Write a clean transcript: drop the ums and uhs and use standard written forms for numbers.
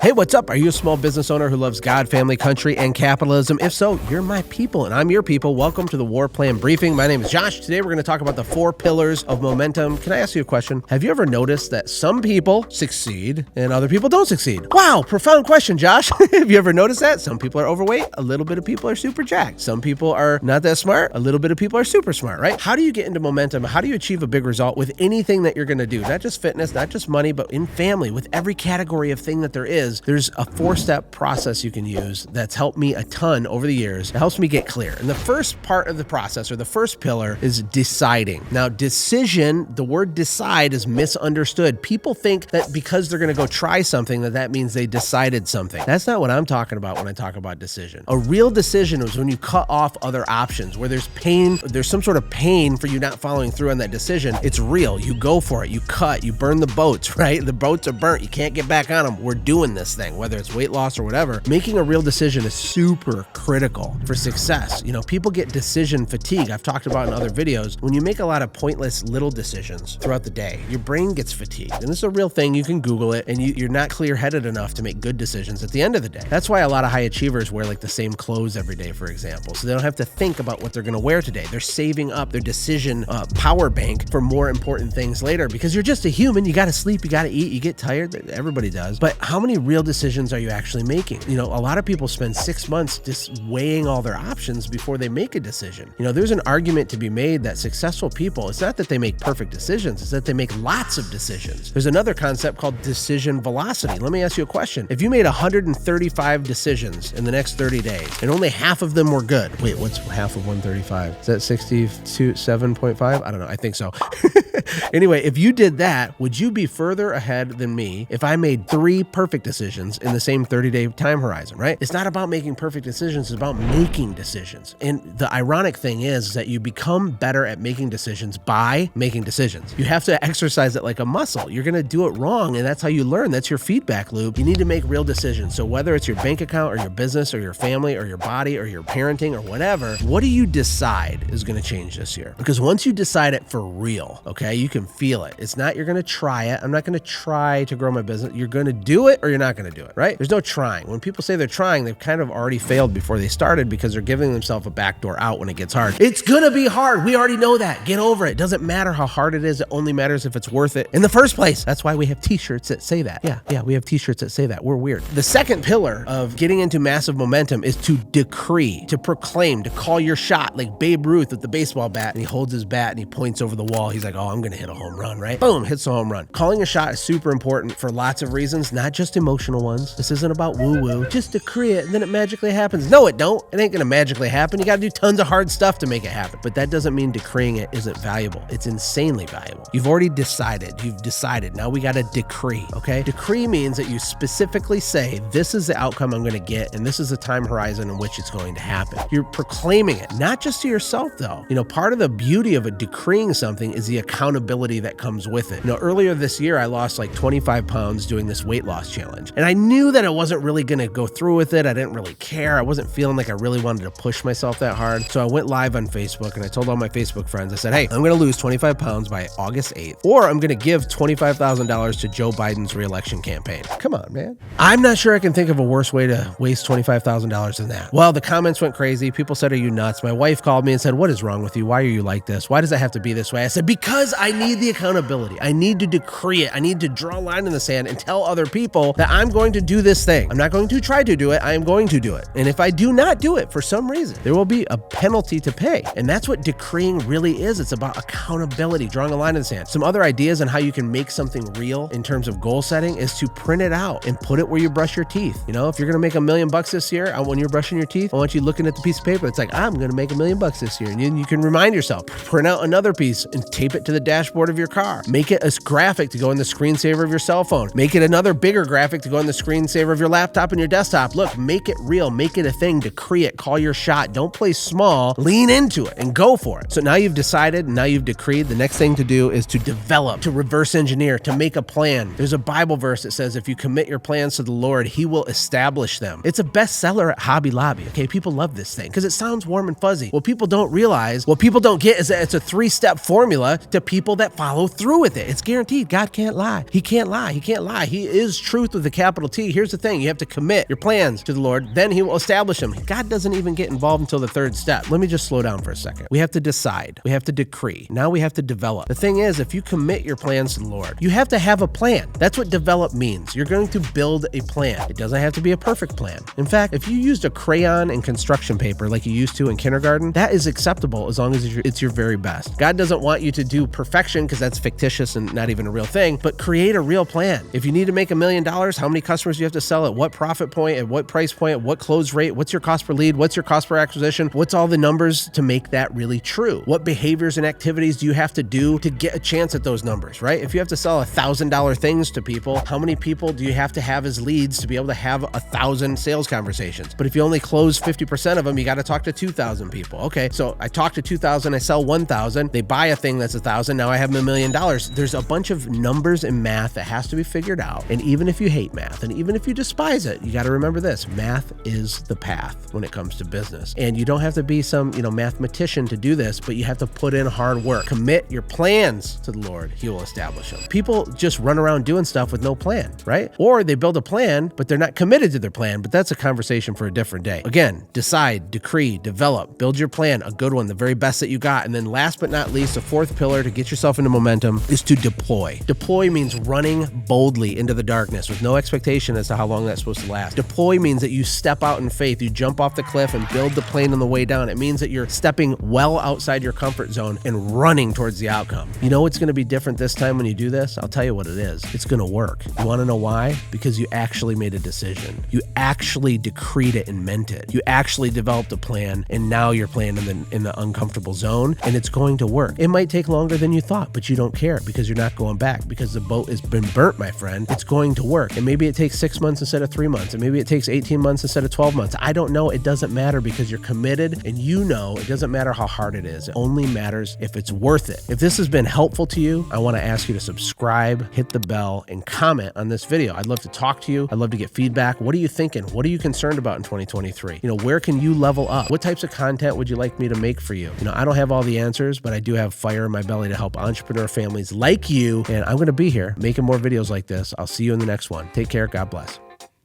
Hey, what's up? Are you a small business owner who loves God, family, country, and capitalism? If so, you're my people, and I'm your people. Welcome to the War Plan Briefing. My name is Josh. Today, we're going to talk about the 4 pillars of momentum. Can I ask you a question? Have you ever noticed that some people succeed and other people don't succeed? Wow, profound question, Josh. Have you ever noticed that? Some people are overweight. A little bit of people are super jacked. Some people are not that smart. A little bit of people are super smart, right? How do you get into momentum? How do you achieve a big result with anything that you're going to do? Not just fitness, not just money, but in family, with every category of thing that there is. There's a 4-step process you can use that's helped me a ton over the years. It helps me get clear. And the first part of the process, or the first pillar, is deciding. Now, decision, the word decide is misunderstood. People think that because they're going to go try something, that means they decided something. That's not what I'm talking about when I talk about decision. A real decision is when you cut off other options, where there's pain, there's some sort of pain for you not following through on that decision. It's real. You go for it. You cut. You burn the boats, right? The boats are burnt. You can't get back on them. We're doing this thing, whether it's weight loss or whatever. Making a real decision is super critical for success. You know, people get decision fatigue. I've talked about in other videos. When you make a lot of pointless little decisions throughout the day, your brain gets fatigued. And this is a real thing. You can Google it, and you're not clear-headed enough to make good decisions at the end of the day. That's why a lot of high achievers wear like the same clothes every day, for example. So they don't have to think about what they're going to wear today. They're saving up their decision power bank for more important things later, because you're just a human. You got to sleep, you got to eat, you get tired. Everybody does. But how many real decisions are you actually making? You know, a lot of people spend 6 months just weighing all their options before they make a decision. You know, there's an argument to be made that successful people, it's not that they make perfect decisions, it's that they make lots of decisions. There's another concept called decision velocity. Let me ask you a question. If you made 135 decisions in the next 30 days and only half of them were good, wait, what's half of 135? Is that 67.5? I don't know. I think so. Anyway, if you did that, would you be further ahead than me if I made 3 perfect decisions in the same 30-day time horizon, right? It's not about making perfect decisions, it's about making decisions. And the ironic thing is that you become better at making decisions by making decisions. You have to exercise it like a muscle. You're going to do it wrong, and that's how you learn. That's your feedback loop. You need to make real decisions. So whether it's your bank account or your business or your family or your body or your parenting or whatever, what do you decide is going to change this year? Because once you decide it for real, okay, you can feel it. It's not you're going to try it. I'm not going to try to grow my business. You're going to do it or you're not going to do it, right? There's no trying. When people say they're trying, they've kind of already failed before they started, because they're giving themselves a backdoor out when it gets hard. It's going to be hard. We already know that. Get over it. It doesn't matter how hard it is. It only matters if it's worth it in the first place. That's why we have t-shirts that say that. Yeah, we have t-shirts that say that. We're weird. The second pillar of getting into massive momentum is to decree, to proclaim, to call your shot, like Babe Ruth with the baseball bat, and he holds his bat and he points over the wall. He's like, oh, I'm going to hit a home run, right? Boom, hits a home run. Calling a shot is super important for lots of reasons, not just emotional ones. This isn't about woo-woo. Just decree it and then it magically happens. No, it don't. It ain't going to magically happen. You got to do tons of hard stuff to make it happen. But that doesn't mean decreeing it isn't valuable. It's insanely valuable. You've already decided. You've decided. Now we got to decree, okay? Decree means that you specifically say, this is the outcome I'm going to get, and this is the time horizon in which it's going to happen. You're proclaiming it, not just to yourself though. You know, part of the beauty of decreeing something is the accountability that comes with it. You know, earlier this year, I lost like 25 pounds doing this weight loss challenge. And I knew that I wasn't really going to go through with it. I didn't really care. I wasn't feeling like I really wanted to push myself that hard. So I went live on Facebook and I told all my Facebook friends, I said, hey, I'm going to lose 25 pounds by August 8th, or I'm going to give $25,000 to Joe Biden's re-election campaign. Come on, man. I'm not sure I can think of a worse way to waste $25,000 than that. Well, the comments went crazy. People said, are you nuts? My wife called me and said, what is wrong with you? Why are you like this? Why does it have to be this way? I said, because I need the accountability. I need to decree it. I need to draw a line in the sand and tell other people that I'm going to do this thing. I'm not going to try to do it. I am going to do it. And if I do not do it for some reason, there will be a penalty to pay. And that's what decreeing really is. It's about accountability, drawing a line in the sand. Some other ideas on how you can make something real in terms of goal setting is to print it out and put it where you brush your teeth. You know, if you're going to make $1 million this year, when you're brushing your teeth, I want you looking at the piece of paper. It's like, I'm going to make $1 million this year. And you can remind yourself, print out another piece and tape it to the dashboard of your car. Make it a graphic to go in the screensaver of your cell phone. Make it another bigger graphic to go in the screensaver of your laptop and your desktop. Look, make it real. Make it a thing. Decree it. Call your shot. Don't play small. Lean into it and go for it. So now you've decided, and now you've decreed. The next thing to do is to develop, to reverse engineer, to make a plan. There's a Bible verse that says, if you commit your plans to the Lord, He will establish them. It's a bestseller at Hobby Lobby. Okay, people love this thing because it sounds warm and fuzzy. What people don't realize, what people don't get is that it's a 3-step formula to people that follow through with it. It's guaranteed. God can't lie. He can't lie. He can't lie. He is truth with a capital T. Here's the thing. You have to commit your plans to the Lord. Then he will establish them. God doesn't even get involved until the third step. Let me just slow down for a second. We have to decide. We have to decree. Now we have to develop. The thing is, if you commit your plans to the Lord, you have to have a plan. That's what develop means. You're going to build a plan. It doesn't have to be a perfect plan. In fact, if you used a crayon and construction paper like you used to in kindergarten, that is acceptable as long as it's your very best. God doesn't want you to do perfection because that's fictitious and not even a real thing, but create a real plan. If you need to make $1 million, how many customers do you have to sell at what profit point, at what price point, what close rate, what's your cost per lead, what's your cost per acquisition, what's all the numbers to make that really true? What behaviors and activities do you have to do to get a chance at those numbers, right? If you have to sell $1,000 things to people, how many people do you have to have as leads to be able to have 1,000 sales conversations? But if you only close 50% of them, you got to talk to 2,000 people. Okay, so I talk to 2,000, I sell 1,000, they buy a thing that's 1,000, now I have $1 million. There's a bunch of numbers and math that has to be figured out. And even if you hate math, and even if you despise it, you got to remember this: math is the path when it comes to business. And you don't have to be some, mathematician to do this, but you have to put in hard work. Commit your plans to the Lord. He will establish them. People just run around doing stuff with no plan, right? Or they build a plan, but they're not committed to their plan, but that's a conversation for a different day. Again, decide, decree, develop, build your plan, a good one, the very best that you got. And then last but not least, the fourth pillar to get yourself into momentum is to deploy. Deploy means running boldly into the darkness with no expectation as to how long that's supposed to last. Deploy means that you step out in faith, you jump off the cliff and build the plane on the way down. It means that you're stepping well outside your comfort zone and running towards the outcome. You know what's going to be different this time when you do this? I'll tell you what it is. It's going to work. You want to know why? Because you actually made a decision. You actually decreed it and meant it. You actually developed a plan, and now you're playing in the uncomfortable zone, and it's going to work. It might take longer than you thought, but you don't care because you're not going back, because the boat has been burnt, my friend. It's going to work. And maybe it takes 6 months instead of 3 months, and maybe it takes 18 months instead of 12 months. I don't know. It doesn't matter because you're committed, and it doesn't matter how hard it is. It only matters if it's worth it. If this has been helpful to you, I want to ask you to subscribe, hit the bell, and comment on this video. I'd love to talk to you. I'd love to get feedback. What are you thinking? What are you concerned about in 2023? Where can you level up? What types of content would you like me to make for you? I don't have all the answers, but I do have fire in my belly to help entrepreneur families like you, and I'm going to be here making more videos like this. I'll see you in the next one. Take care. God bless.